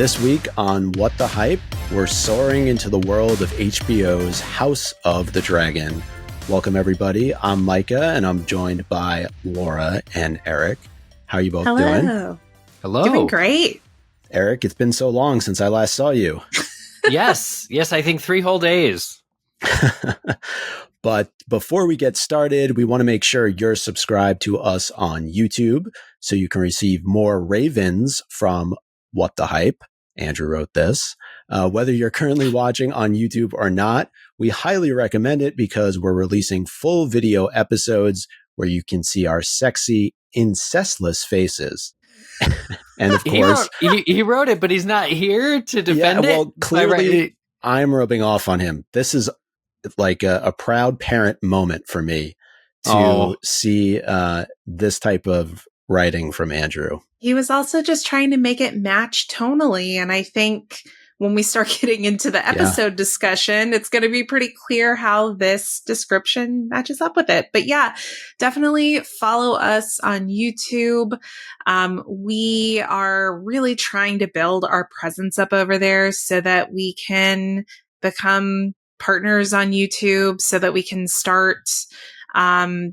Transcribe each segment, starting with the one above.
This week on What the Hype, we're soaring into the world of HBO's House of the Dragon. Welcome, everybody. I'm Micah, and I'm joined by Laura and Eric. How are you both doing? Hello. Doing great. Eric, it's been so long since I last saw you. Yes, I think 3 whole days. But before we get started, we want to make sure you're subscribed to us on YouTube so you can receive more ravens from What the Hype. Andrew wrote this. Whether you're currently watching on YouTube or not, we highly recommend it because we're releasing full video episodes where you can see our sexy, incestless faces. And of course, he wrote it, but he's not here to defend it. Well, clearly, I'm rubbing off on him. This is like a proud parent moment for me to see this type of writing from Andrew. He was also just trying to make it match tonally. And I think when we start getting into the episode discussion, it's going to be pretty clear how this description matches up with it. But yeah, definitely follow us on YouTube. We are really trying to build our presence up over there so that we can become partners on YouTube, so that we can start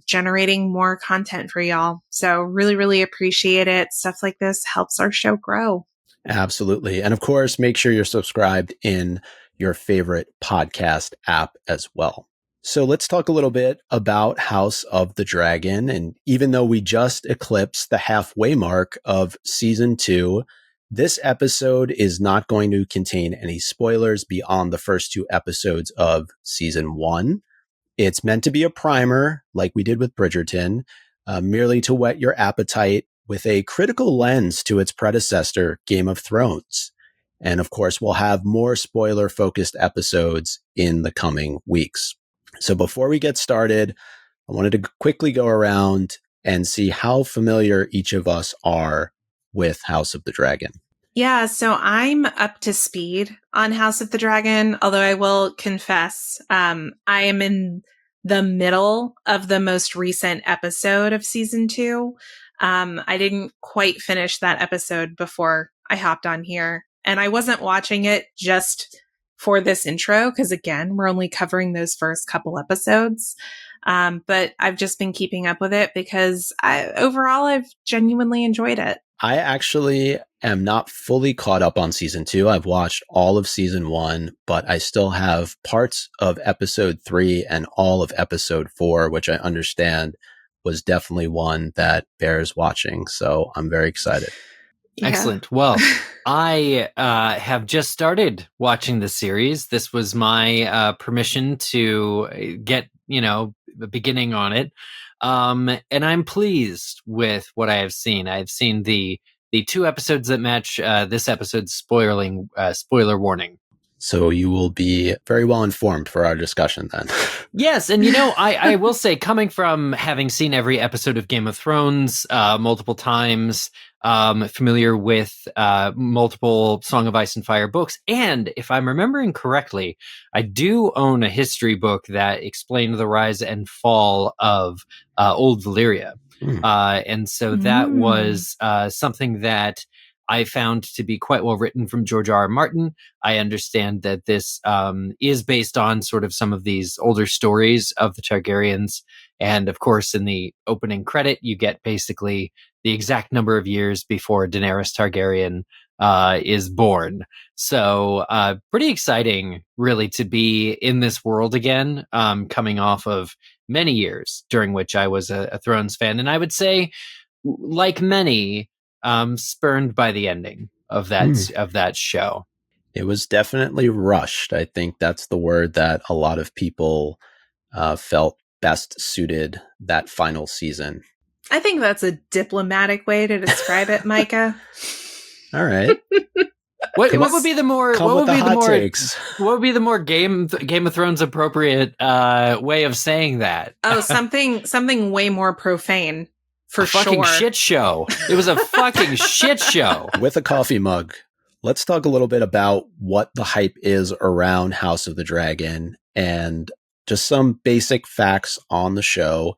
generating more content for y'all. So really appreciate it. Stuff like this helps our show grow. Absolutely. And of course, make sure you're subscribed in your favorite podcast app as well. So let's talk a little bit about House of the Dragon. And even though we just eclipsed the halfway mark of season 2, this episode is not going to contain any spoilers beyond the first 2 episodes of season 1. It's meant to be a primer, like we did with Bridgerton, merely to whet your appetite with a critical lens to its predecessor, Game of Thrones. And of course, we'll have more spoiler-focused episodes in the coming weeks. So before we get started, I wanted to quickly go around and see how familiar each of us are with House of the Dragon. Yeah, so I'm up to speed on House of the Dragon, although I will confess, I am in the middle of the most recent episode of season 2. I didn't quite finish that episode before I hopped on here, and I wasn't watching it just for this intro, because again, we're only covering those first couple episodes. But I've just been keeping up with it because overall, I've genuinely enjoyed it. I actually am not fully caught up on season 2. I've watched all of season 1, but I still have parts of episode 3 and all of episode 4, which I understand was definitely one that bears watching. So I'm very excited. Yeah. Excellent. Well, I have just started watching the series. This was my permission to get, beginning on it. And I'm pleased with what I have seen. I've seen the 2 episodes that match this episode's spoiler warning. So you will be very well informed for our discussion then. Yes, and I will say, coming from having seen every episode of Game of Thrones multiple times, familiar with multiple Song of Ice and Fire books, and if I'm remembering correctly, I do own a history book that explained the rise and fall of Old Valyria. And so that was something that I found to be quite well written from George R.R. Martin. I understand that this is based on sort of some of these older stories of the Targaryens. And of course, in the opening credit, you get basically the exact number of years before Daenerys Targaryen is born. So pretty exciting, really, to be in this world again, coming off of many years during which I was a Thrones fan. And I would say, like many, spurned by the ending of that show. It was definitely rushed. I think that's the word that a lot of people felt best suited that final season. I think that's a diplomatic way to describe it, Micah. All right. What would be the more takes? What would be the more Game of Thrones appropriate way of saying that? Oh, something way more profane. For a fucking shit show. It was a fucking shit show. With a coffee mug. Let's talk a little bit about what the hype is around House of the Dragon and just some basic facts on the show.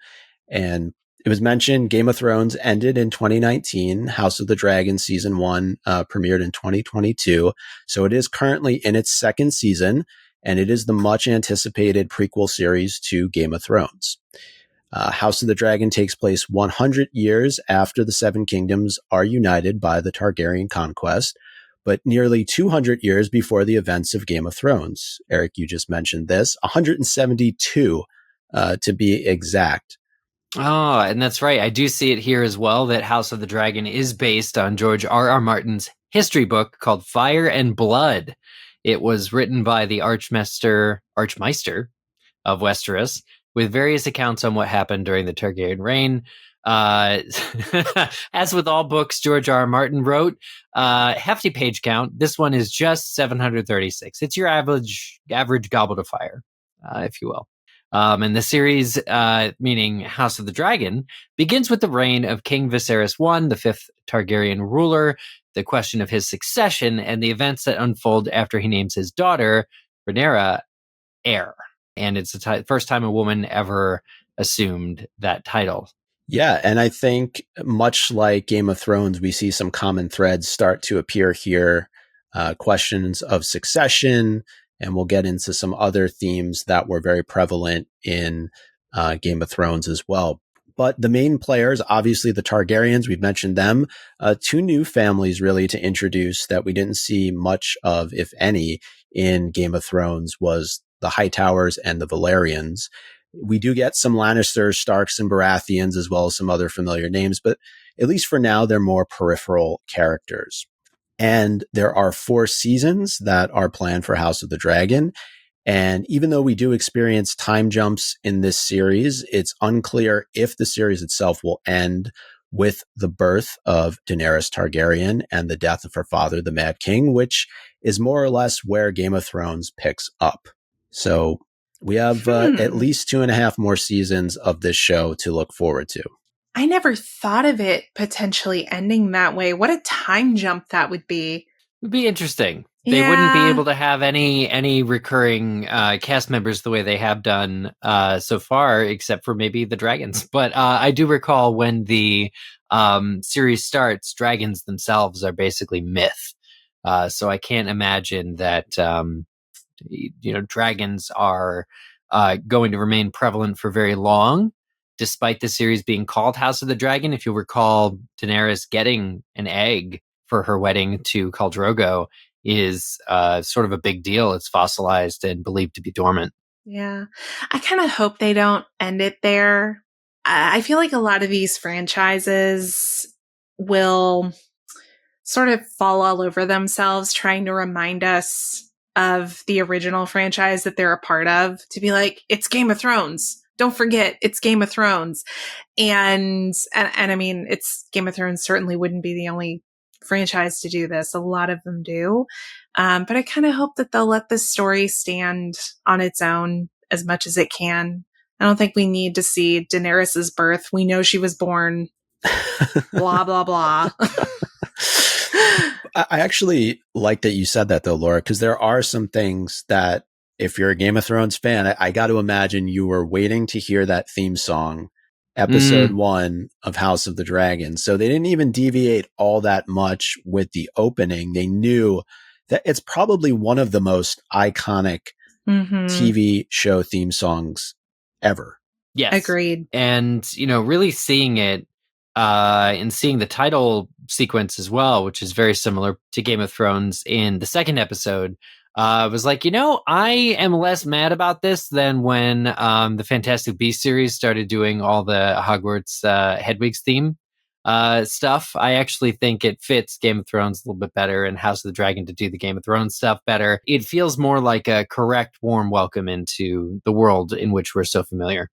And It was mentioned Game of Thrones ended in 2019. House of the Dragon season 1 premiered in 2022. So it is currently in its second season, and it is the much anticipated prequel series to Game of Thrones. House of the Dragon takes place 100 years after the Seven Kingdoms are united by the Targaryen conquest, but nearly 200 years before the events of Game of Thrones. Eric, you just mentioned this. 172 to be exact. Oh, and that's right. I do see it here as well that House of the Dragon is based on George R.R. Martin's history book called Fire and Blood. It was written by the Archmeister of Westeros, with various accounts on what happened during the Targaryen reign. As with all books George R.R. Martin wrote, hefty page count. This one is just 736. It's your average goblet of fire, if you will. And the series, meaning House of the Dragon, begins with the reign of King Viserys I, the fifth Targaryen ruler, the question of his succession, and the events that unfold after he names his daughter, Rhaenyra, heir. And it's the first time a woman ever assumed that title. Yeah, and I think much like Game of Thrones, we see some common threads start to appear here. Questions of succession, and we'll get into some other themes that were very prevalent in Game of Thrones as well. But the main players, obviously the Targaryens, we've mentioned them. Two new families really to introduce that we didn't see much of, if any, in Game of Thrones was the Hightowers and the Valerians. We do get some Lannisters, Starks, and Baratheons, as well as some other familiar names, but at least for now, they're more peripheral characters. And there are 4 seasons that are planned for House of the Dragon. And even though we do experience time jumps in this series, it's unclear if the series itself will end with the birth of Daenerys Targaryen and the death of her father, the Mad King, which is more or less where Game of Thrones picks up. So we have at least 2.5 more seasons of this show to look forward to. I never thought of it potentially ending that way. What a time jump that would be. It would be interesting. They wouldn't be able to have any recurring cast members the way they have done so far, except for maybe the dragons. But I do recall when the series starts, dragons themselves are basically myth. So I can't imagine that dragons are going to remain prevalent for very long, despite the series being called House of the Dragon. If you'll recall, Daenerys getting an egg for her wedding to Khal Drogo is sort of a big deal. It's fossilized and believed to be dormant. Yeah. I kind of hope they don't end it there. I feel like a lot of these franchises will sort of fall all over themselves trying to remind us of the original franchise that they're a part of, to be like, it's Game of Thrones. Don't forget, it's Game of Thrones. And I mean, it's Game of Thrones certainly wouldn't be the only franchise to do this. A lot of them do. But I kind of hope that they'll let this story stand on its own as much as it can. I don't think we need to see Daenerys's birth. We know she was born. Blah, blah, blah. I actually like that you said that, though, Laura, because there are some things that, if you're a Game of Thrones fan, I got to imagine you were waiting to hear that theme song, episode 1 of House of the Dragon. So they didn't even deviate all that much with the opening. They knew that it's probably one of the most iconic TV show theme songs ever. Yes. Agreed. And, really seeing it and seeing the title sequence as well, which is very similar to Game of Thrones in the second episode, was like, I am less mad about this than when the Fantastic Beasts series started doing all the Hogwarts Hedwig's theme stuff. I actually think it fits Game of Thrones a little bit better and House of the Dragon to do the Game of Thrones stuff better. It feels more like a correct, warm welcome into the world in which we're so familiar.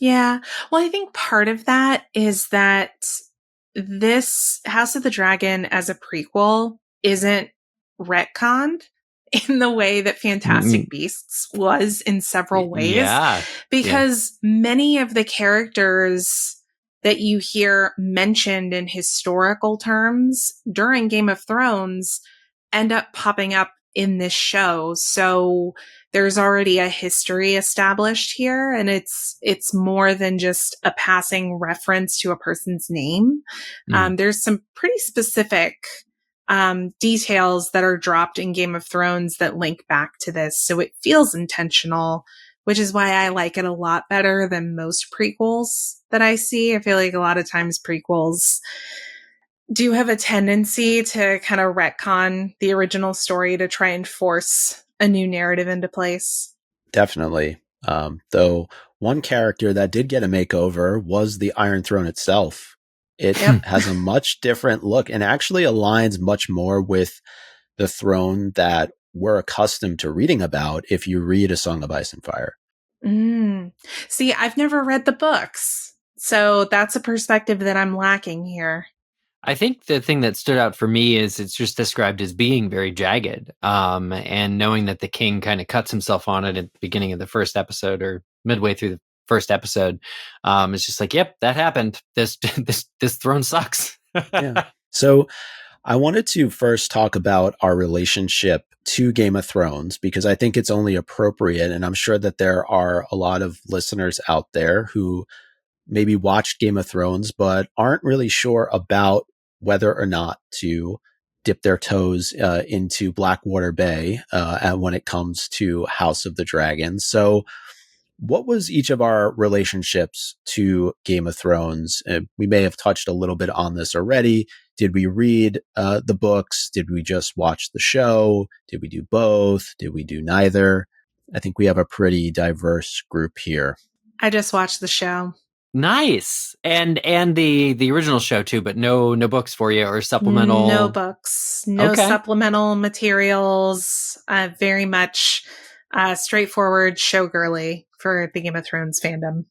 Yeah. Well, I think part of that is that this House of the Dragon as a prequel isn't retconned in the way that Fantastic Beasts was in several ways. Yeah. Because many of the characters that you hear mentioned in historical terms during Game of Thrones end up popping up in this show. So there's already a history established here, and it's more than just a passing reference to a person's name. There's some pretty specific details that are dropped in Game of Thrones that link back to this. So it feels intentional, which is why I like it a lot better than most prequels that I see. I feel like a lot of times prequels do have a tendency to kind of retcon the original story to try and force a new narrative into place. Definitely. Though one character that did get a makeover was the Iron Throne itself. It has a much different look and actually aligns much more with the throne that we're accustomed to reading about if you read A Song of Ice and Fire. See, I've never read the books, so that's a perspective that I'm lacking here. I think the thing that stood out for me is it's just described as being very jagged, and knowing that the king kind of cuts himself on it at the beginning of the first episode or midway through the first episode. It's just like, yep, that happened. This throne sucks. Yeah. So I wanted to first talk about our relationship to Game of Thrones, because I think it's only appropriate. And I'm sure that there are a lot of listeners out there who maybe watched Game of Thrones, but aren't really sure about whether or not to dip their toes into Blackwater Bay and when it comes to House of the Dragon. So what was each of our relationships to Game of Thrones? We may have touched a little bit on this already. Did we read the books? Did we just watch the show? Did we do both? Did we do neither? I think we have a pretty diverse group here. I just watched the show. Nice. And the original show too, but no books for you or supplemental. No books, no supplemental materials. Very much straightforward showgirly for the Game of Thrones fandom.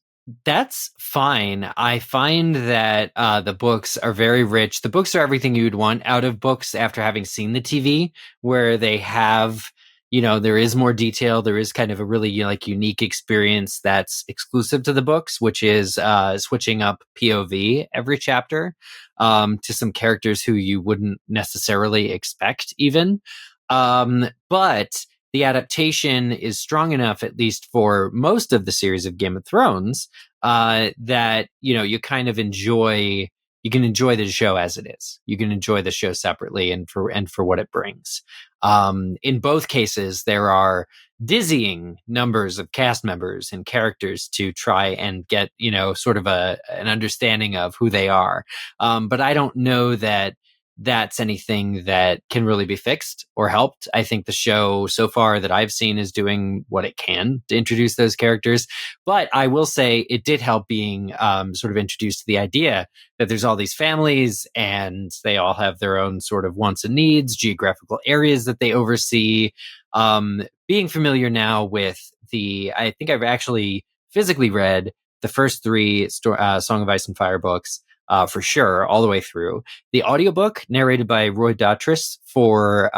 That's fine. I find that the books are very rich. The books are everything you would want out of books after having seen the TV, where they have, there is more detail. There is kind of a really unique experience that's exclusive to the books, which is switching up POV every chapter to some characters who you wouldn't necessarily expect even. But the adaptation is strong enough, at least for most of the series of Game of Thrones, that, you kind of enjoy. You can enjoy the show as it is. You can enjoy the show separately and for what it brings. In both cases, there are dizzying numbers of cast members and characters to try and get, sort of an understanding of who they are. But I don't know that that's anything that can really be fixed or helped. I think the show so far that I've seen is doing what it can to introduce those characters. But I will say it did help being sort of introduced to the idea that there's all these families and they all have their own sort of wants and needs, geographical areas that they oversee. Being familiar now with I think I've actually physically read the first three Song of Ice and Fire books. For sure, all the way through. The audiobook narrated by Roy Dotrice for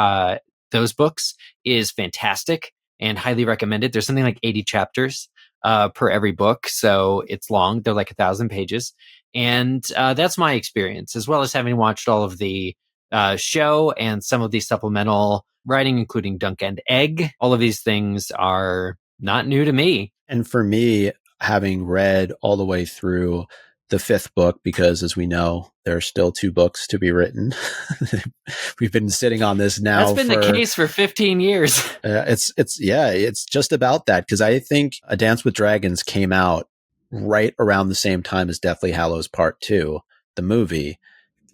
those books is fantastic and highly recommended. There's something like 80 chapters per every book, so it's long. They're like 1,000 pages. And that's my experience, as well as having watched all of the show and some of the supplemental writing, including Dunk and Egg. All of these things are not new to me. And for me, having read all the way through the fifth book, because as we know, there are still 2 books to be written. We've been sitting on this now. That's been the case for 15 years. It's just about that. Cause I think A Dance with Dragons came out right around the same time as Deathly Hallows Part 2, the movie.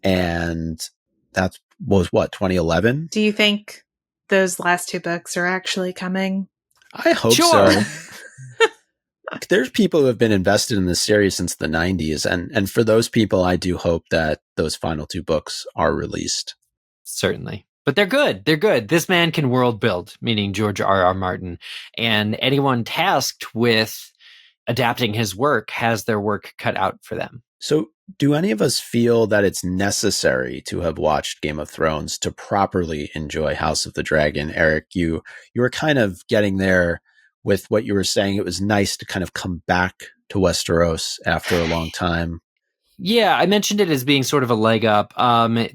And that was 2011? Do you think those last 2 books are actually coming? I hope so. There's people who have been invested in this series since the 90s. And for those people, I do hope that those final 2 books are released. Certainly. But they're good. They're good. This man can world build, meaning George R.R. Martin. And anyone tasked with adapting his work has their work cut out for them. So do any of us feel that it's necessary to have watched Game of Thrones to properly enjoy House of the Dragon? Eric, you were kind of getting there with what you were saying. It was nice to kind of come back to Westeros after a long time. Yeah, I mentioned it as being sort of a leg up.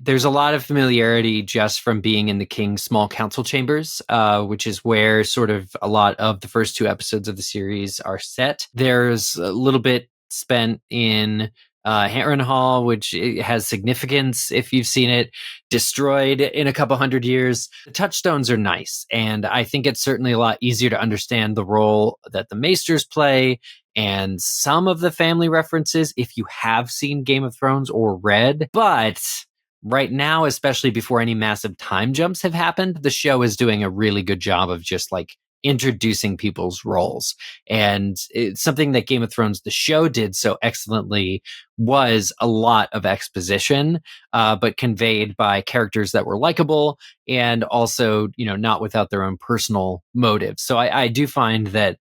There's a lot of familiarity just from being in the King's small council chambers, which is where sort of a lot of the first 2 episodes of the series are set. There's a little bit spent in Harrenhal, which has significance if you've seen it, destroyed in a couple hundred years. The touchstones are nice, and I think it's certainly a lot easier to understand the role that the Maesters play and some of the family references if you have seen Game of Thrones or read. But right now, especially before any massive time jumps have happened, the show is doing a really good job of just like introducing people's roles. And it's something that Game of Thrones, the show, did so excellently was a lot of exposition, but conveyed by characters that were likable and also, not without their own personal motives. So I do find that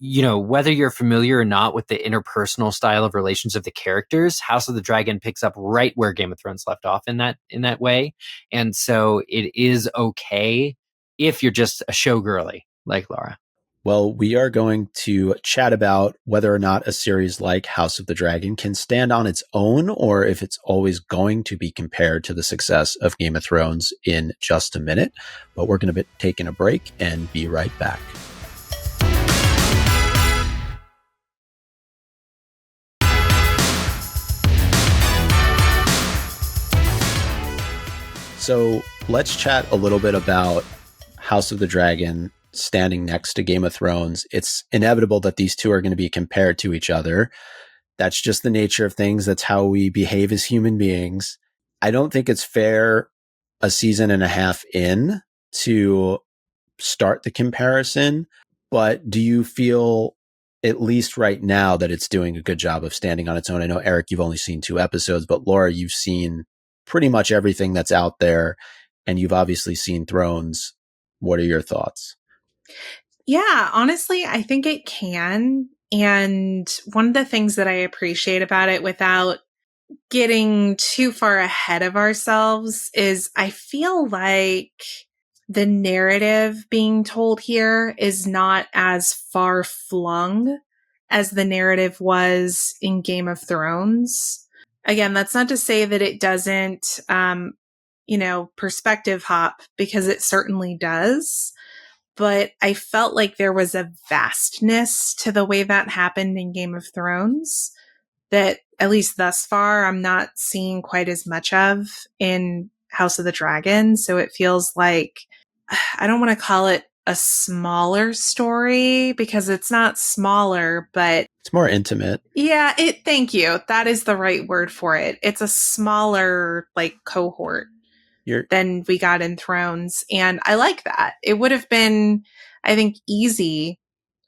whether you're familiar or not with the interpersonal style of relations of the characters, House of the Dragon picks up right where Game of Thrones left off in that way. And so it is okay if you're just a showgirly like Laura. Well, we are going to chat about whether or not a series like House of the Dragon can stand on its own or if it's always going to be compared to the success of Game of Thrones in just a minute. But we're going to be taking a break and be right back. So let's chat a little bit about House of the Dragon standing next to Game of Thrones. It's inevitable that these two are going to be compared to each other. That's just the nature of things. That's how we behave as human beings. I don't think it's fair a season and a half in to start the comparison, but do you feel, at least right now, that it's doing a good job of standing on its own? I know, Eric, you've only seen 2 episodes, but Laura, you've seen pretty much everything that's out there, and you've obviously seen Thrones. What are your thoughts? Yeah, honestly, I think it can. And one of the things that I appreciate about it, without getting too far ahead of ourselves, is I feel like the narrative being told here is not as far flung as the narrative was in Game of Thrones. Again, that's not to say that it doesn't, perspective hop, because it certainly does. But I felt like there was a vastness to the way that happened in Game of Thrones that, at least thus far, I'm not seeing quite as much of in House of the Dragon. So it feels like, I don't want to call it a smaller story, because it's not smaller, but it's more intimate. Yeah, thank you. That is the right word for it. It's a smaller cohort than we got in Thrones. And I like that. It would have been, I think, easy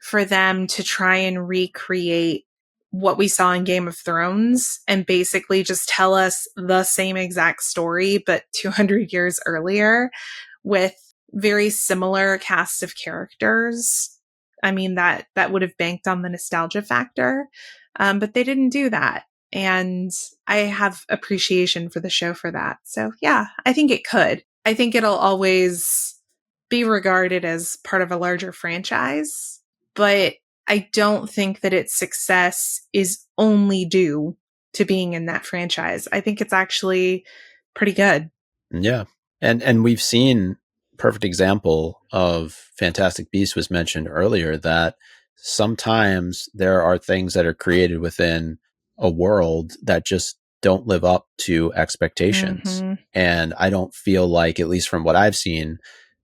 for them to try and recreate what we saw in Game of Thrones and basically just tell us the same exact story, but 200 years earlier with very similar cast of characters. I mean, that would have banked on the nostalgia factor. But they didn't do that. And I have appreciation for the show for that. So yeah, I think it could. I think it'll always be regarded as part of a larger franchise, but I don't think that its success is only due to being in that franchise. I think it's actually pretty good. Yeah. And we've seen perfect example of Fantastic Beasts was mentioned earlier, that sometimes there are things that are created within a world that just don't live up to expectations. Mm-hmm. And I don't feel like, at least from what I've seen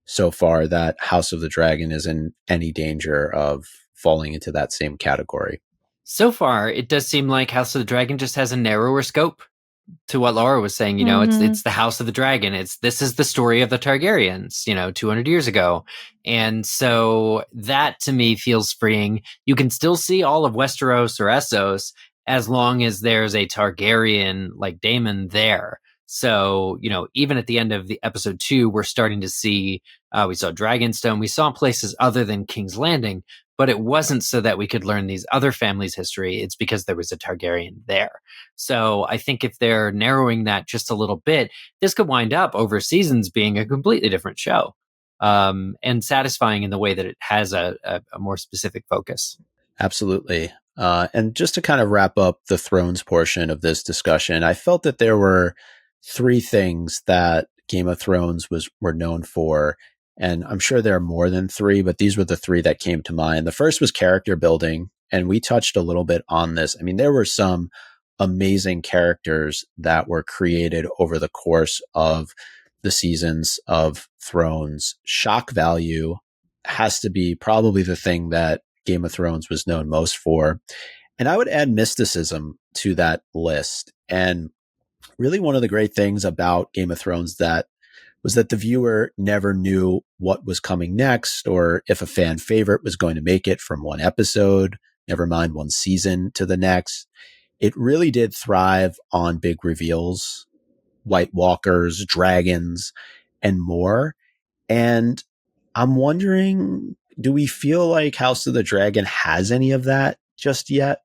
so far, that House of the Dragon is in any danger of falling into that same category. So far, it does seem like House of the Dragon just has a narrower scope. To what Laura was saying, it's the House of the Dragon. This is the story of the Targaryens, 200 years ago. And so that to me feels freeing. You can still see all of Westeros or Essos as long as there's a Targaryen like Daemon there. So, even at the end of the episode 2, we're starting to see, we saw Dragonstone, we saw places other than King's Landing, but it wasn't so that we could learn these other families' history. It's because there was a Targaryen there. So I think if they're narrowing that just a little bit, this could wind up over seasons being a completely different show, and satisfying in the way that it has a more specific focus. Absolutely. And just to kind of wrap up the Thrones portion of this discussion, I felt that there were three things that Game of Thrones were known for. And I'm sure there are more than three, but these were the three that came to mind. The first was character building. And we touched a little bit on this. I mean, there were some amazing characters that were created over the course of the seasons of Thrones. Shock value has to be probably the thing that Game of Thrones was known most for. And I would add mysticism to that list. And really one of the great things about Game of Thrones that was that the viewer never knew what was coming next or if a fan favorite was going to make it from one episode, never mind one season to the next. It really did thrive on big reveals, White Walkers, dragons, and more. And I'm wondering, do we feel like House of the Dragon has any of that just yet?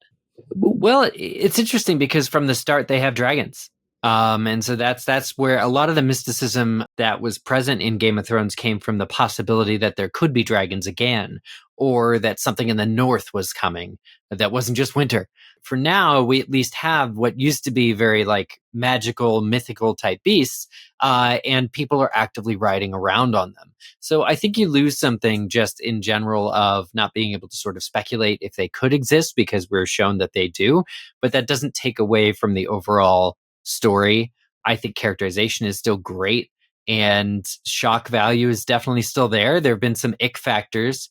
Well, it's interesting because from the start they have dragons. And so that's where a lot of the mysticism that was present in Game of Thrones came from, the possibility that there could be dragons again, or that something in the north was coming that wasn't just winter. For now, we at least have what used to be very like magical, mythical type beasts, and people are actively riding around on them. So I think you lose something just in general of not being able to sort of speculate if they could exist, because we're shown that they do, but that doesn't take away from the overall story. I think characterization is still great, and shock value is definitely still there. There have been some ick factors.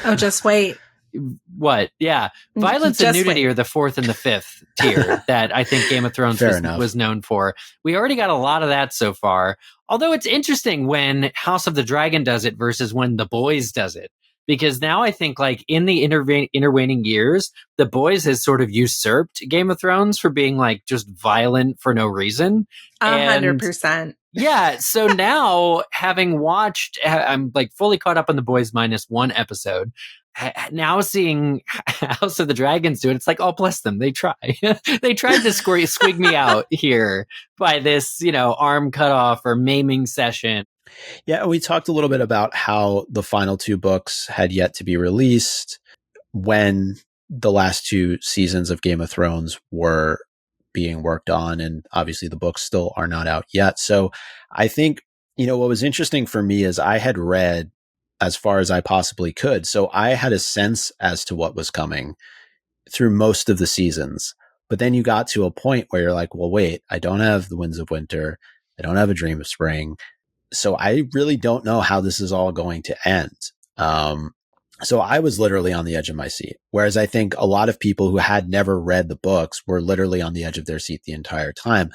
Oh, just wait. What? Yeah. Violence Just and nudity wait. are the fourth and the fifth tier that I think Game of Thrones was known for. We already got a lot of that so far. Although it's interesting when House of the Dragon does it versus when The Boys does it. Because now I think like in the intervening years, The Boys has sort of usurped Game of Thrones for being like just violent for no reason. 100%. Yeah. So now having watched, I'm like fully caught up on The Boys minus one episode. Now seeing House of the Dragons do it, it's like, oh, bless them. They try. They tried to squig me out here by this, arm cut off or maiming session. Yeah, we talked a little bit about how the final two books had yet to be released when the last two seasons of Game of Thrones were being worked on. And obviously the books still are not out yet. So I think, what was interesting for me is I had read as far as I possibly could. So I had a sense as to what was coming through most of the seasons. But then you got to a point where you're like, well, wait, I don't have the Winds of Winter. I don't have a Dream of Spring. So I really don't know how this is all going to end. So I was literally on the edge of my seat. Whereas I think a lot of people who had never read the books were literally on the edge of their seat the entire time.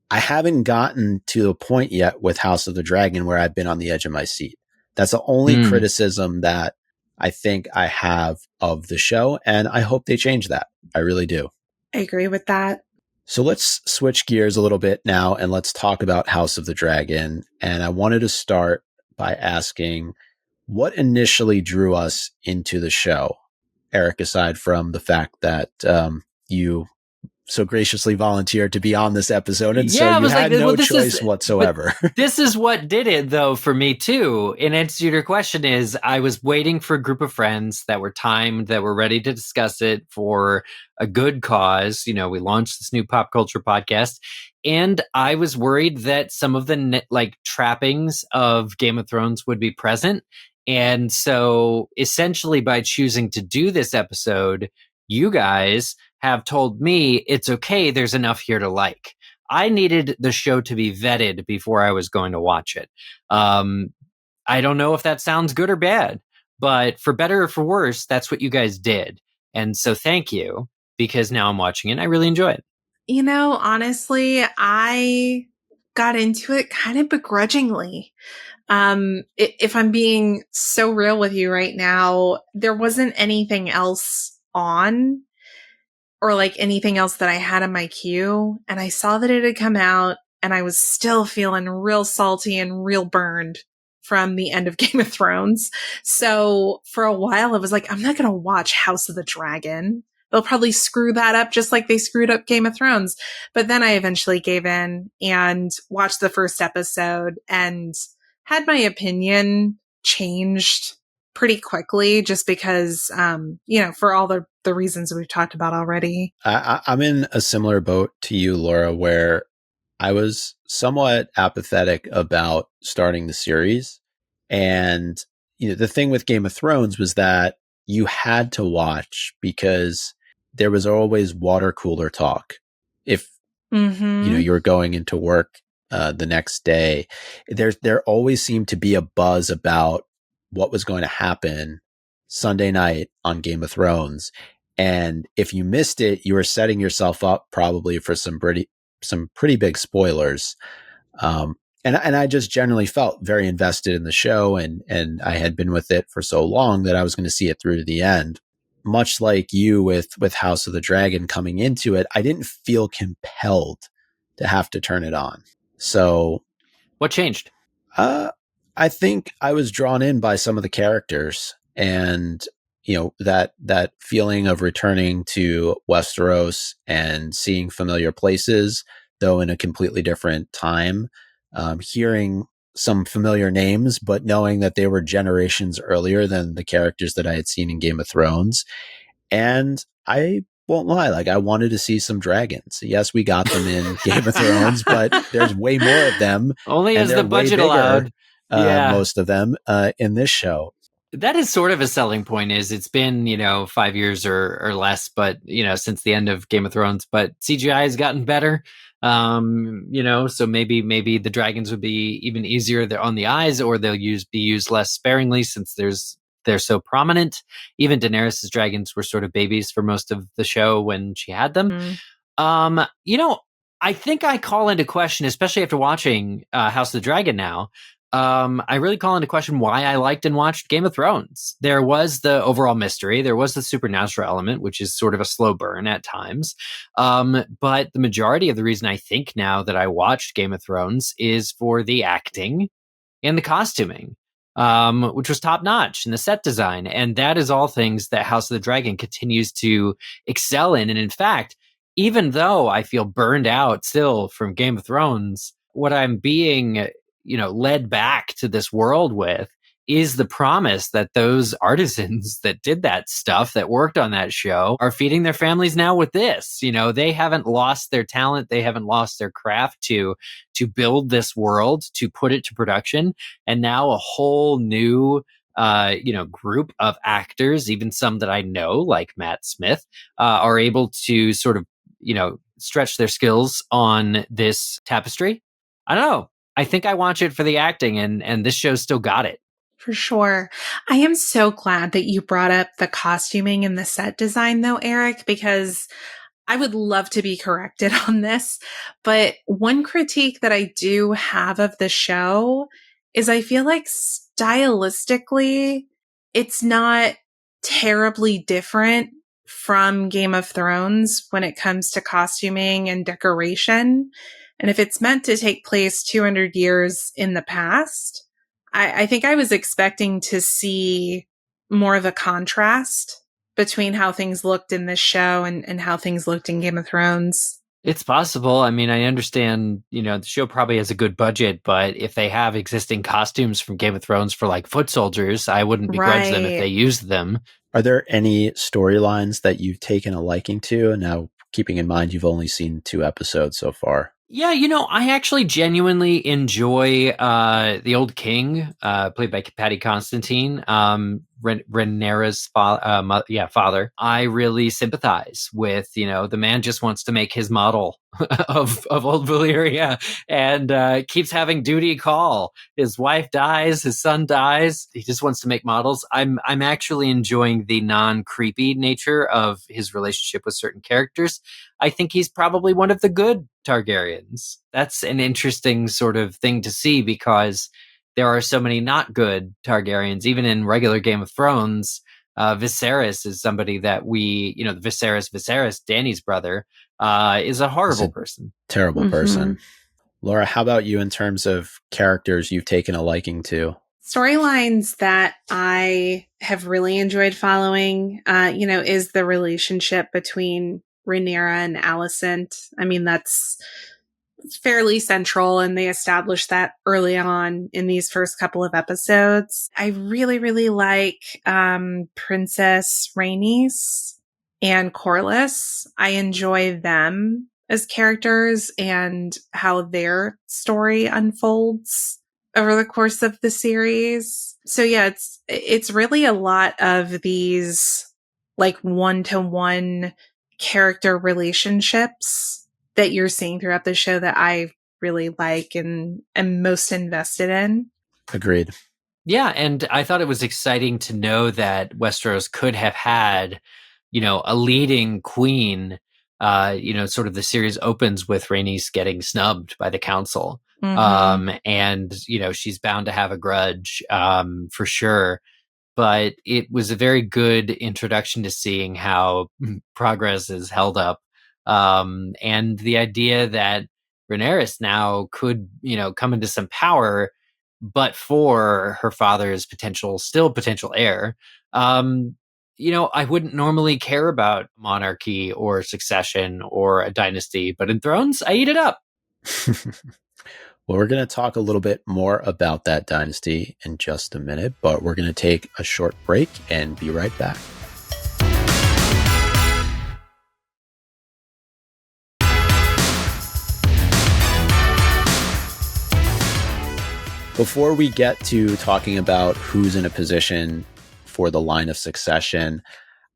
I haven't gotten to the point yet with House of the Dragon where I've been on the edge of my seat. That's the only criticism that I think I have of the show. And I hope they change that. I really do. I agree with that. So let's switch gears a little bit now and let's talk about House of the Dragon. And I wanted to start by asking, what initially drew us into the show? Eric, aside from the fact that you so graciously volunteered to be on this episode. And so you had no choice whatsoever. This is what did it, though, for me, too. In answer to your question is, I was waiting for a group of friends that were timed, that were ready to discuss it for a good cause. We launched this new pop culture podcast. And I was worried that some of the trappings of Game of Thrones would be present. And so essentially by choosing to do this episode, you guys have told me it's okay, there's enough here to like. I needed the show to be vetted before I was going to watch it. I don't know if that sounds good or bad, but for better or for worse, that's what you guys did. And so thank you, because now I'm watching it and I really enjoy it. Honestly, I got into it kind of begrudgingly. If I'm being so real with you right now, there wasn't anything else on or like anything else that I had in my queue. And I saw that it had come out and I was still feeling real salty and real burned from the end of Game of Thrones. So for a while, I was like, I'm not going to watch House of the Dragon. They'll probably screw that up just like they screwed up Game of Thrones. But then I eventually gave in and watched the first episode and had my opinion changed pretty quickly just because, for all the reasons we've talked about already. I'm in a similar boat to you, Laura, where I was somewhat apathetic about starting the series. And, the thing with Game of Thrones was that you had to watch because there was always water cooler talk. If, you were going into work the next day, there always seemed to be a buzz about what was going to happen Sunday night on Game of Thrones. And if you missed it, you were setting yourself up probably for some pretty big spoilers. And I just generally felt very invested in the show, and I had been with it for so long that I was going to see it through to the end. Much like you with House of the Dragon coming into it, I didn't feel compelled to have to turn it on. So what changed? I think I was drawn in by some of the characters, and that feeling of returning to Westeros and seeing familiar places, though in a completely different time, hearing some familiar names, but knowing that they were generations earlier than the characters that I had seen in Game of Thrones. And I won't lie, like, I wanted to see some dragons. Yes, we got them in Game of Thrones, but there's way more of them. Only and as they're the way budget bigger, allowed. Yeah. most of them in this show. That is sort of a selling point. Is it's been 5 years or less, but since the end of Game of Thrones, but CGI has gotten better. So maybe the dragons would be even easier on the eyes, or they'll be used less sparingly since they're so prominent. Even Daenerys' dragons were sort of babies for most of the show when she had them. I think I call into question, especially after watching House of the Dragon now. I really call into question why I liked and watched Game of Thrones. There was the overall mystery. There was the supernatural element, which is sort of a slow burn at times. But the majority of the reason I think now that I watched Game of Thrones is for the acting and the costuming, which was top notch, and the set design. And that is all things that House of the Dragon continues to excel in. And in fact, even though I feel burned out still from Game of Thrones, what I'm being led back to this world with is the promise that those artisans that did that stuff, that worked on that show, are feeding their families now with this. They haven't lost their talent. They haven't lost their craft to build this world, to put it to production. And now a whole new group of actors, even some that I know, like Matt Smith, are able to sort of, stretch their skills on this tapestry. I don't know. I think I watch it for the acting, and this show's still got it. For sure. I am so glad that you brought up the costuming and the set design, though, Eric, because I would love to be corrected on this. But one critique that I do have of the show is I feel like stylistically, it's not terribly different from Game of Thrones when it comes to costuming and decoration. And if it's meant to take place 200 years in the past, I think I was expecting to see more of a contrast between how things looked in this show and how things looked in Game of Thrones. It's possible. I mean, I understand, the show probably has a good budget, but if they have existing costumes from Game of Thrones for like foot soldiers, I wouldn't begrudge them if they used them. Are there any storylines that you've taken a liking to? Now, keeping in mind you've only seen 2 episodes so far. Yeah, I actually genuinely enjoy the old king, played by Paddy Constantine, Rhaenyra's father. I really sympathize with, the man just wants to make his model of old Valyria, and keeps having duty call. His wife dies, his son dies. He just wants to make models. I'm actually enjoying the non-creepy nature of his relationship with certain characters. I think he's probably one of the good Targaryens. That's an interesting sort of thing to see, because there are so many not good Targaryens. Even in regular Game of Thrones, Viserys is somebody that Viserys, Dany's brother, is a horrible person. Terrible person. Laura, how about you in terms of characters you've taken a liking to? Storylines that I have really enjoyed following, is the relationship between Rhaenyra and Alicent. I mean, that's fairly central, and they established that early on in these first couple of episodes. I really, really like Princess Rhaenys and Corlys. I enjoy them as characters and how their story unfolds over the course of the series. So yeah, it's really a lot of these like one-to-one character relationships that you're seeing throughout the show that I really like and am most invested in. Agreed. Yeah, and I thought it was exciting to know that Westeros could have had, a leading queen. Sort of the series opens with Rhaenys getting snubbed by the council. And, she's bound to have a grudge, for sure. But it was a very good introduction to seeing how progress is held up. And the idea that Rhaenyra now could, come into some power, but for her father's potential heir. I wouldn't normally care about monarchy or succession or a dynasty, but in Thrones, I eat it up. Well, we're going to talk a little bit more about that dynasty in just a minute, but we're going to take a short break and be right back. Before we get to talking about who's in a position for the line of succession,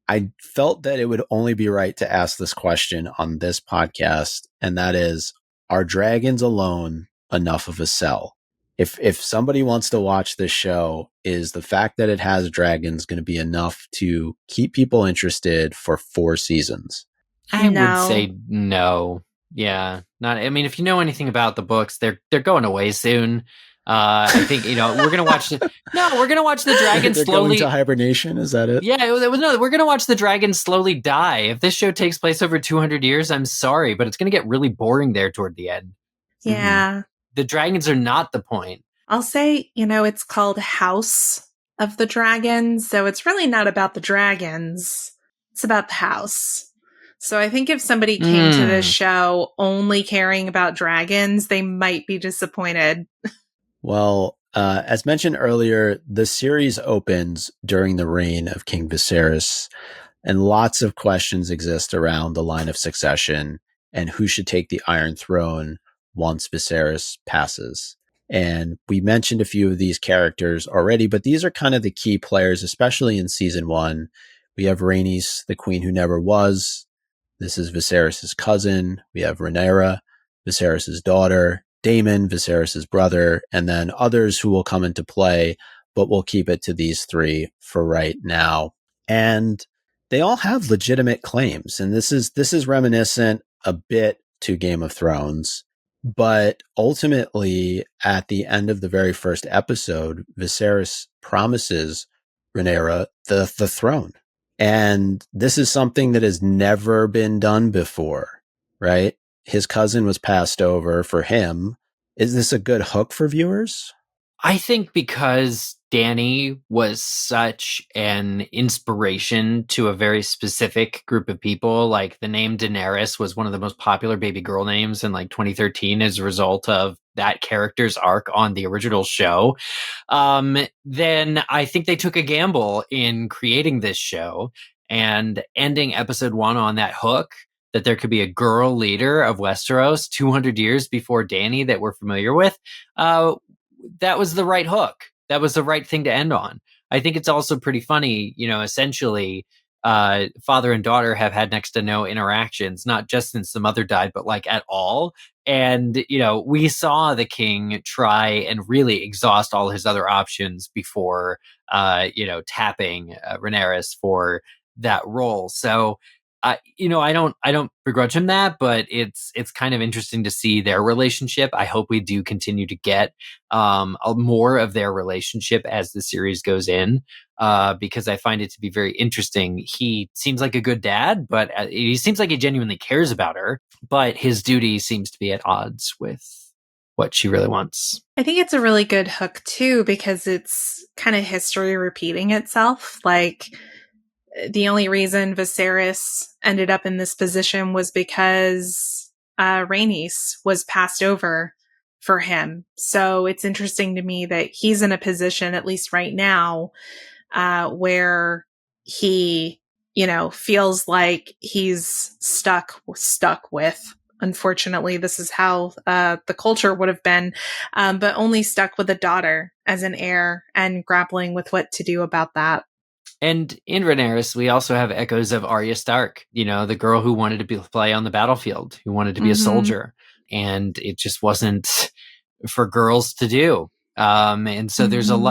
I felt that it would only be right to ask this question on this podcast, and that is, are dragons alone enough of a sell? If somebody wants to watch this show, is the fact that it has dragons going to be enough to keep people interested for 4 seasons? I would say no. Yeah, not. I mean, if you know anything about the books, they're going away soon. I think we're gonna watch. We're gonna watch the dragon They're slowly going to hibernation. Is that it? Yeah, we're gonna watch the dragon slowly die. If this show takes place over 200 years, I'm sorry, but it's gonna get really boring there toward the end. Yeah. The dragons are not the point. I'll say, it's called House of the Dragons, so it's really not about the dragons. It's about the house. So I think if somebody came to this show only caring about dragons, they might be disappointed. Well, as mentioned earlier, the series opens during the reign of King Viserys, and lots of questions exist around the line of succession and who should take the Iron Throne once Viserys passes. And we mentioned a few of these characters already, but these are kind of the key players, especially in season 1. We have Rhaenys, the queen who never was. This is Viserys' cousin. We have Rhaenyra, Viserys' daughter, Daemon, Viserys' brother, and then others who will come into play, but we'll keep it to these 3 for right now. And they all have legitimate claims, and this is reminiscent a bit to Game of Thrones, but ultimately at the end of the very first episode, Viserys promises Rhaenyra the throne. And this is something that has never been done before, right? His cousin was passed over for him. Is this a good hook for viewers? I think because Dany was such an inspiration to a very specific group of people, like the name Daenerys was one of the most popular baby girl names in like 2013 as a result of that character's arc on the original show. Then I think they took a gamble in creating this show and ending episode 1 on that hook, that there could be a girl leader of Westeros 200 years before Dany that we're familiar with. That was the right hook. That was the right thing to end on. I think it's also pretty funny, essentially, father and daughter have had next to no interactions, not just since the mother died, but like at all. And, we saw the king try and really exhaust all his other options before, tapping Rhaenyra for that role. So, I don't begrudge him that, but it's kind of interesting to see their relationship. I hope we do continue to get more of their relationship as the series goes in, because I find it to be very interesting. He seems like a good dad, but he seems like he genuinely cares about her, but his duty seems to be at odds with what she really wants. I think it's a really good hook too, because it's kind of history repeating itself. Like, the only reason Viserys ended up in this position was because Rhaenys was passed over for him. So it's interesting to me that he's in a position, at least right now, where he, feels like he's stuck with. Unfortunately, this is how the culture would have been, but only stuck with a daughter as an heir and grappling with what to do about that. And in Rhaenyra, we also have echoes of Arya Stark, the girl who wanted to play on the battlefield, who wanted to be a soldier. And it just wasn't for girls to do. And so there's some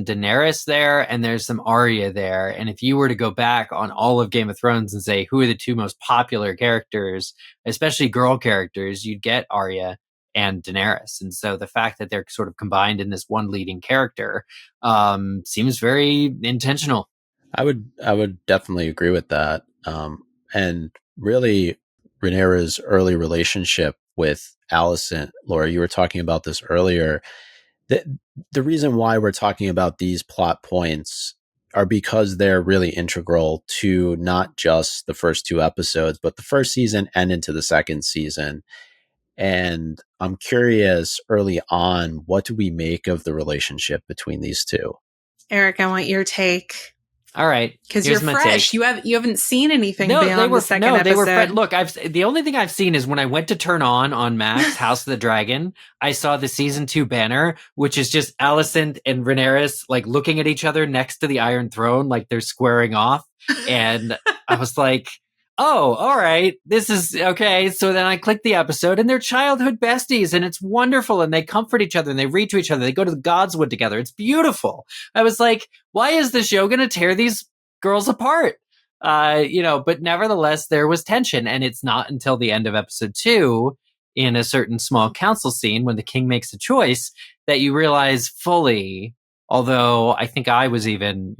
Daenerys there and there's some Arya there. And if you were to go back on all of Game of Thrones and say, who are the two most popular characters, especially girl characters, you'd get Arya and Daenerys. And so the fact that they're sort of combined in this one leading character seems very intentional. I would definitely agree with that. And really, Rhaenyra's early relationship with Alicent, Laura, you were talking about this earlier. The reason why we're talking about these plot points are because they're really integral to not just the first two episodes, but the first season and into the second season. And I'm curious early on, what do we make of the relationship between these two? Eric, I want your take. All right, because you're fresh. You haven't seen anything beyond the second episode. They were look. The only thing I've seen is when I went to turn on Max House of the Dragon. I saw the season 2 banner, which is just Alicent and Rhaenyra like looking at each other next to the Iron Throne, like they're squaring off. And I was like, oh, all right, this is okay. So then I clicked the episode and they're childhood besties and it's wonderful. And they comfort each other and they read to each other. They go to the Godswood together. It's beautiful. I was like, why is the show going to tear these girls apart? But nevertheless, there was tension. And it's not until the end of episode 2 in a certain small council scene when the king makes a choice that you realize fully, although I think I was even,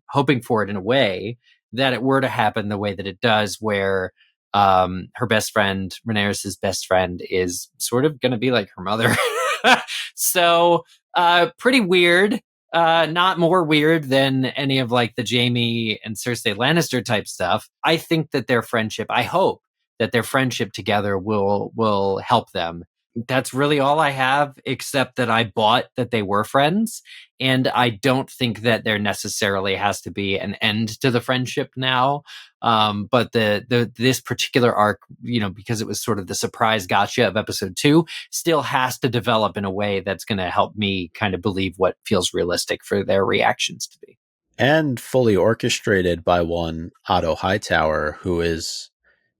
hoping for it in a way, that it were to happen the way that it does, where her best friend, Rhaenyra's best friend, is sort of going to be like her mother. So pretty weird. Not more weird than any of like the Jaime and Cersei Lannister type stuff. I think that I hope that their friendship together will help them. That's really all I have, except that I bought that they were friends. And I don't think that there necessarily has to be an end to the friendship now. But this particular arc, because it was sort of the surprise gotcha of episode 2, still has to develop in a way that's going to help me kind of believe what feels realistic for their reactions to be. And fully orchestrated by one Otto Hightower, who is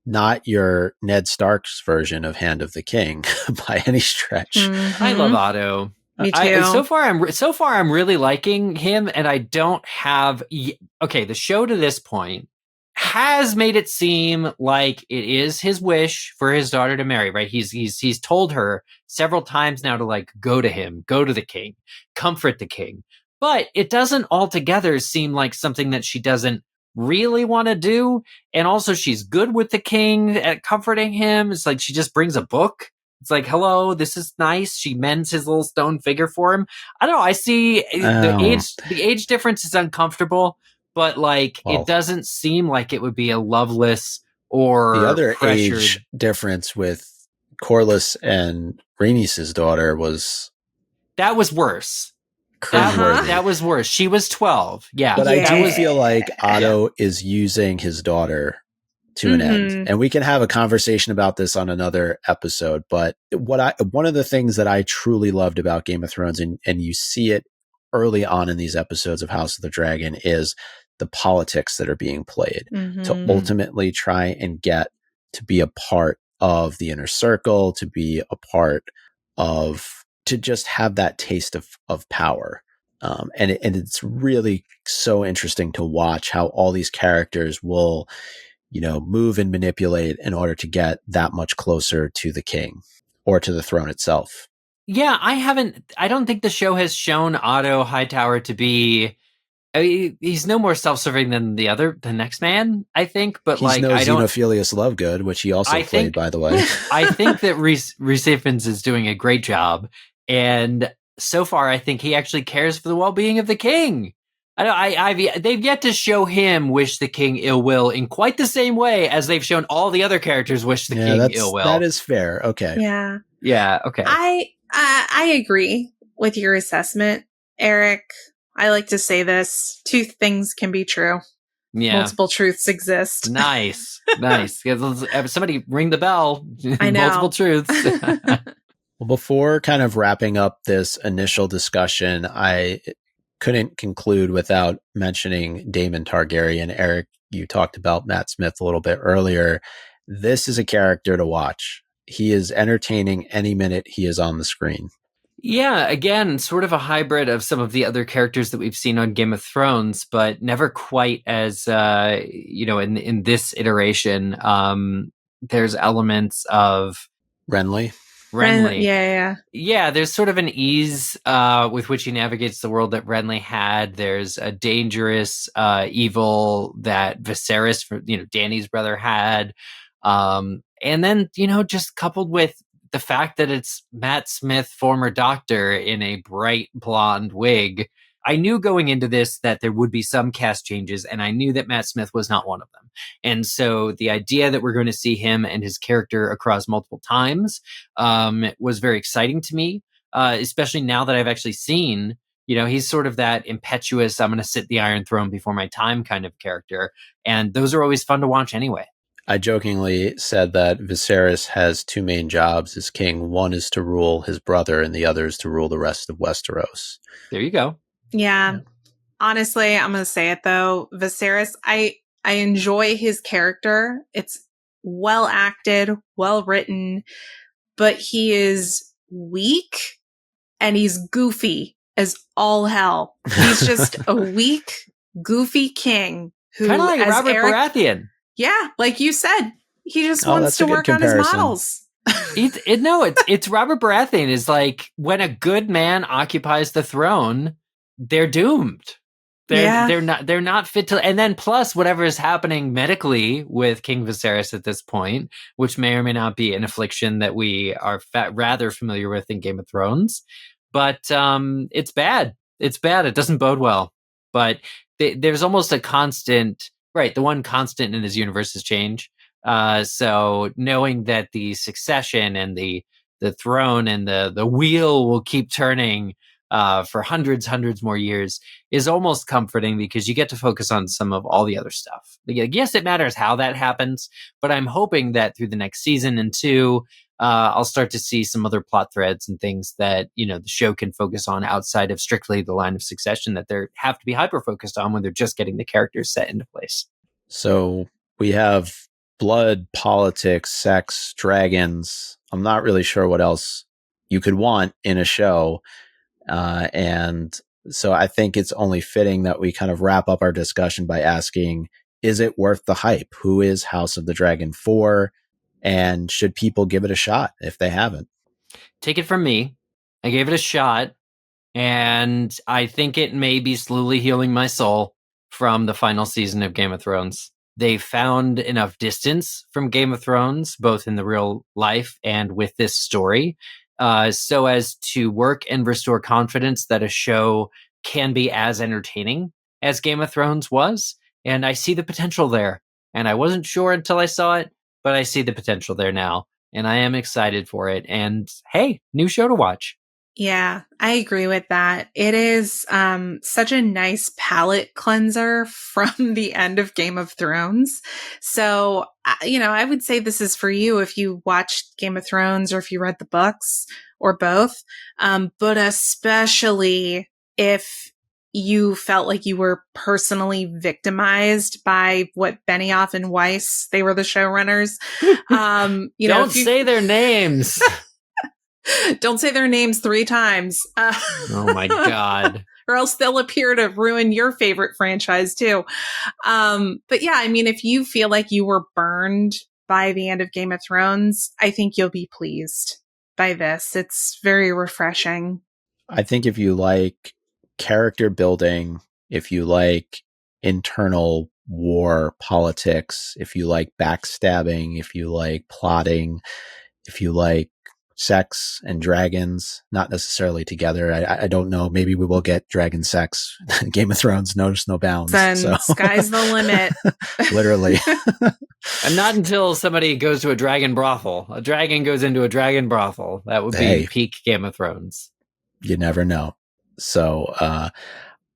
not your Ned Stark's version of Hand of the King by any stretch. Mm-hmm. I love Otto. Me too. So far, I'm really liking him, and I don't have. Okay, the show to this point has made it seem like it is his wish for his daughter to marry. Right? He's told her several times now to like go to him, go to the king, comfort the king. But it doesn't altogether seem like something that she doesn't really want to do. And also she's good with the king at comforting him. It's like she just brings a book. It's like, hello, this is nice. She mends his little stone figure for him. I don't know. I see the age difference is uncomfortable, but it doesn't seem like it would be a loveless or the other pressured age difference with Corlys and Rhaenys' daughter was worse. cringeworthy. That was worse. She was 12. Yeah. But I do feel like Otto is using his daughter to an end. And we can have a conversation about this on another episode. But one of the things that I truly loved about Game of Thrones, and you see it early on in these episodes of House of the Dragon, is the politics that are being played to ultimately try and get to be a part of the inner circle, to be a part of, to just have that taste of power. And it's really so interesting to watch how all these characters will, move and manipulate in order to get that much closer to the king or to the throne itself. Yeah, I don't think the show has shown Otto Hightower to be, he's no more self-serving than the next man, I think, but he's no Xenophilius Lovegood, which he also played, by the way. I think that Rhys Ifans is doing a great job. And so far, I think he actually cares for the well-being of the king. I know. They've yet to show him wish the king ill will in quite the same way as they've shown all the other characters wish the king ill will. That is fair. Okay. Yeah. Yeah. Okay. I agree with your assessment, Eric. I like to say this: two things can be true. Yeah. Multiple truths exist. Nice. Somebody ring the bell. I know. Multiple truths. Well, before kind of wrapping up this initial discussion, I couldn't conclude without mentioning Daemon Targaryen. Eric, you talked about Matt Smith a little bit earlier. This is a character to watch. He is entertaining any minute he is on the screen. Yeah, again, sort of a hybrid of some of the other characters that we've seen on Game of Thrones, but never quite as, in this iteration. There's elements of Renly. Yeah, there's sort of an ease with which he navigates the world that Renly had. There's a dangerous evil that Viserys, Dany's brother, had. And then, just coupled with the fact that it's Matt Smith, former doctor, in a bright blonde wig. I knew going into this that there would be some cast changes, and I knew that Matt Smith was not one of them. And so the idea that we're going to see him and his character across multiple times was very exciting to me, especially now that I've actually seen, he's sort of that impetuous, I'm going to sit the Iron Throne before my time kind of character. And those are always fun to watch anyway. I jokingly said that Viserys has two main jobs as king. One is to rule his brother, and the other is to rule the rest of Westeros. There you go. Yeah. Honestly, I'm going to say it though. Viserys, I enjoy his character. It's well acted, well written, but he is weak and he's goofy as all hell. He's just a weak, goofy king who, kind of like Robert Baratheon. Yeah, like you said, he just wants to work on his models. It's Robert Baratheon is like, when a good man occupies the throne, they're doomed. They're not fit to. And then plus whatever is happening medically with King Viserys at this point, which may or may not be an affliction that we are rather familiar with in Game of Thrones, but it's bad. It's bad. It doesn't bode well. But there's almost a constant. Right, the one constant in his universe is change. So knowing that the succession and the throne and the wheel will keep turning for hundreds more years is almost comforting, because you get to focus on some of all the other stuff. Yes, it matters how that happens, but I'm hoping that through the next season and two, I'll start to see some other plot threads and things that, the show can focus on outside of strictly the line of succession that they have to be hyper focused on when they're just getting the characters set into place. So we have blood, politics, sex, dragons. I'm not really sure what else you could want in a show. And so I think it's only fitting that we kind of wrap up our discussion by asking, is it worth the hype? Who is House of the Dragon for? And should people give it a shot if they haven't? Take it from me. I gave it a shot, and I think it may be slowly healing my soul from the final season of Game of Thrones. They found enough distance from Game of Thrones, both in the real life and with this story, so as to work and restore confidence that a show can be as entertaining as Game of Thrones was. And I see the potential there. And I wasn't sure until I saw it, but I see the potential there now, and I am excited for it. And hey, new show to watch. Yeah, I agree with that. It is such a nice palate cleanser from the end of Game of Thrones. So, I would say this is for you if you watched Game of Thrones or if you read the books or both. But especially if you felt like you were personally victimized by what Benioff and Weiss, they were the showrunners. Don't say their names. Don't say their names 3 times. Oh my God. Or else they'll appear to ruin your favorite franchise too. But yeah, I mean, if you feel like you were burned by the end of Game of Thrones, I think you'll be pleased by this. It's very refreshing. I think if you like character building, if you like internal war politics, if you like backstabbing, if you like plotting, if you like sex and dragons, not necessarily together. I don't know. Maybe we will get dragon sex. Game of Thrones, notice no bounds. Then So sky's the limit. literally. And not until somebody goes to a dragon brothel. A dragon goes into a dragon brothel. That would be peak Game of Thrones. You never know. So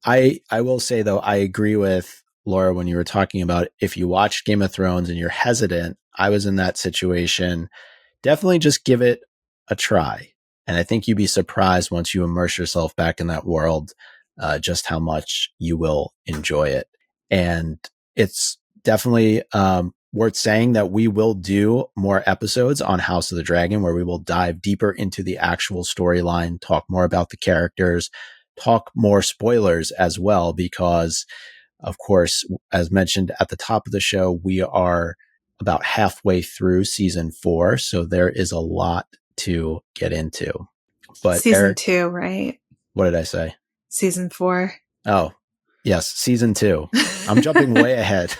I will say, though, I agree with Laura when you were talking about if you watch Game of Thrones and you're hesitant. I was in that situation. Definitely just give it a try. And I think you'd be surprised once you immerse yourself back in that world, just how much you will enjoy it. And it's definitely worth saying that we will do more episodes on House of the Dragon, where we will dive deeper into the actual storyline, talk more about the characters, talk more spoilers as well, because of course, as mentioned at the top of the show, we are about halfway through season 4. So there is a lot to get into. But season Eric, 2, right? What did I say? Season 4. Oh, yes, season 2. I'm jumping way ahead.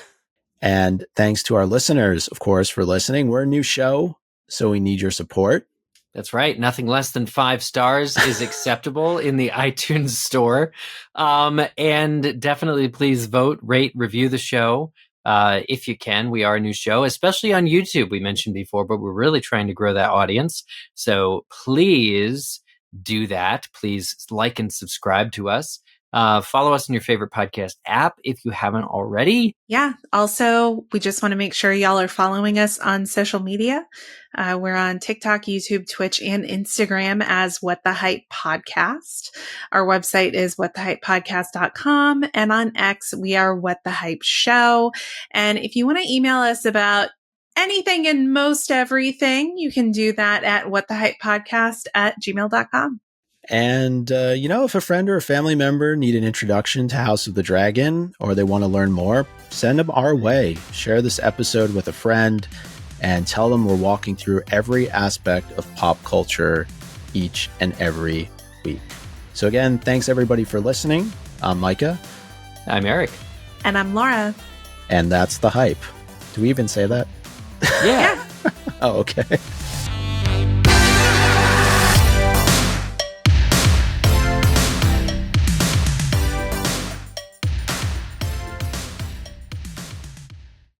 And thanks to our listeners, of course, for listening. We're a new show, so we need your support. That's right. Nothing less than 5 stars is acceptable in the iTunes store. And definitely please vote, rate, review the show. If you can. We are a new show, especially on YouTube. We mentioned before, but we're really trying to grow that audience. So please do that. Please like and subscribe to us. Follow us in your favorite podcast app if you haven't already. Yeah. Also, we just want to make sure y'all are following us on social media. We're on TikTok, YouTube, Twitch, and Instagram as What the Hype Podcast. Our website is whatthehypepodcast.com. And on X, we are What the Hype Show. And if you want to email us about anything and most everything, you can do that at whatthehypepodcast@gmail.com. And, if a friend or a family member need an introduction to House of the Dragon, or they want to learn more, send them our way. Share this episode with a friend and tell them we're walking through every aspect of pop culture each and every week. So again, thanks everybody for listening. I'm Micah. I'm Eric. And I'm Laura. And that's The Hype. Do we even say that? Yeah. Oh, okay.